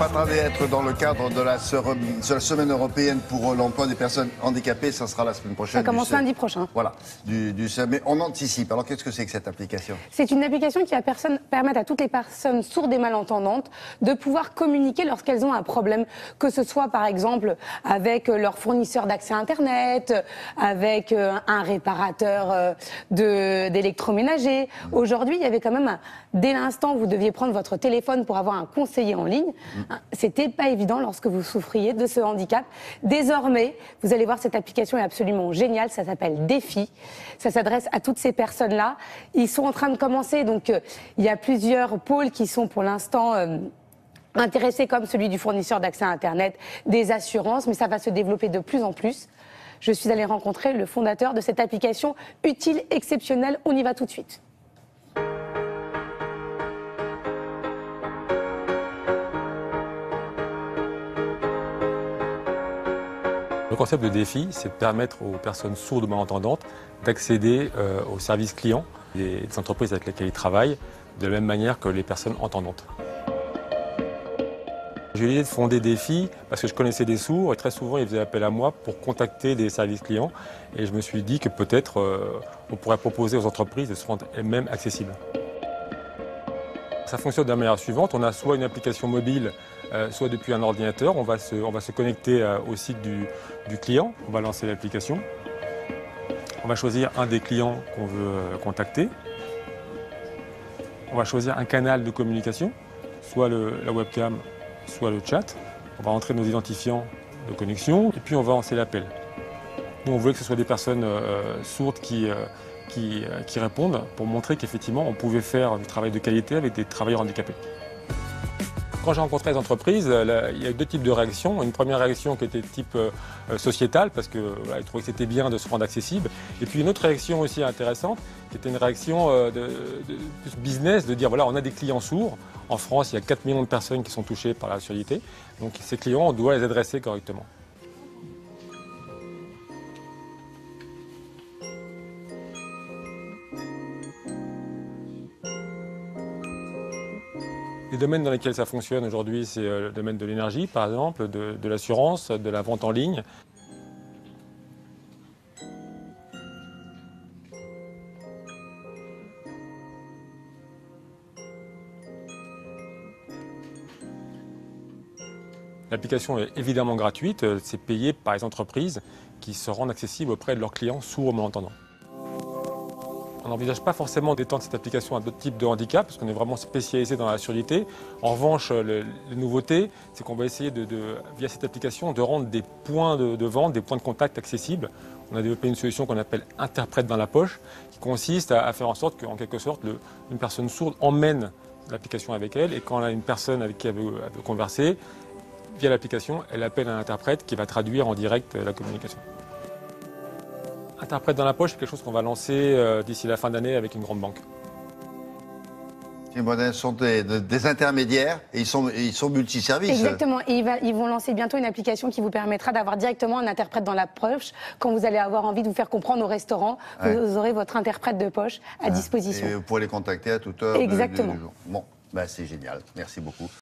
pas tarder à être dans le cadre de la semaine européenne pour l'emploi des personnes handicapées. Ça sera la semaine prochaine. Ça commence lundi prochain. Voilà, mais on anticipe. Alors qu'est-ce que c'est que cette application? C'est une application qui va permettre à toutes les personnes sourdes et malentendantes de pouvoir communiquer lorsqu'elles ont un problème, que ce soit par exemple avec leur fournisseur d'accès Internet, avec un réparateur d'électroménager. Aujourd'hui, il y avait quand même, dès l'instant où vous deviez prendre votre téléphone pour avoir un conseiller en ligne, c'était pas évident lorsque vous souffriez de ce handicap. Désormais, vous allez voir, cette application est absolument géniale, ça s'appelle Défi. Ça s'adresse à toutes ces personnes-là. Ils sont en train de commencer, donc il y a plusieurs pôles qui sont pour l'instant intéressés, comme celui du fournisseur d'accès à Internet, des assurances, mais ça va se développer de plus en plus. Je suis allée rencontrer le fondateur de cette application utile, exceptionnelle. On y va tout de suite. Le concept de Défi, c'est de permettre aux personnes sourdes ou malentendantes d'accéder aux services clients des entreprises avec lesquelles ils travaillent de la même manière que les personnes entendantes. J'ai eu l'idée de fonder Défi parce que je connaissais des sourds et très souvent ils faisaient appel à moi pour contacter des services clients et je me suis dit que peut-être on pourrait proposer aux entreprises de se rendre elles-mêmes accessibles. Ça fonctionne de la manière suivante, on a soit une application mobile, soit depuis un ordinateur, on va se connecter au site du client, on va lancer l'application, on va choisir un des clients qu'on veut contacter, on va choisir un canal de communication, soit la webcam, soit le chat, on va entrer nos identifiants de connexion et puis on va lancer l'appel. Nous on voulait que ce soit des personnes sourdes qui répondent pour montrer qu'effectivement on pouvait faire du travail de qualité avec des travailleurs handicapés. Quand j'ai rencontré les entreprises, il y a eu deux types de réactions. Une première réaction qui était de type sociétal, parce qu'ils trouvaient que c'était bien de se rendre accessible. Et puis une autre réaction aussi intéressante, qui était une réaction plus business, de dire voilà, on a des clients sourds. En France, il y a 4 millions de personnes qui sont touchées par la surdité. Donc ces clients, on doit les adresser correctement. Les domaines dans lesquels ça fonctionne aujourd'hui, c'est le domaine de l'énergie, par exemple, de l'assurance, de la vente en ligne. L'application est évidemment gratuite, c'est payé par les entreprises qui se rendent accessibles auprès de leurs clients sourds ou malentendants. On n'envisage pas forcément d'étendre cette application à d'autres types de handicap parce qu'on est vraiment spécialisé dans la surdité. En revanche, les nouveautés, c'est qu'on va essayer via cette application de rendre des points de vente, des points de contact accessibles. On a développé une solution qu'on appelle interprète dans la poche, qui consiste à faire en sorte qu'en quelque sorte, une personne sourde emmène l'application avec elle et quand elle a une personne avec qui elle veut converser, via l'application, elle appelle un interprète qui va traduire en direct la communication. Interprète dans la poche, c'est quelque chose qu'on va lancer d'ici la fin d'année avec une grande banque. Ce sont des intermédiaires et ils sont multiservices. Exactement. Et ils vont lancer bientôt une application qui vous permettra d'avoir directement un interprète dans la poche. Quand vous allez avoir envie de vous faire comprendre au restaurant, vous aurez votre interprète de poche à disposition. Et vous pourrez les contacter à toute heure. Exactement. du jour. Bon, c'est génial. Merci beaucoup.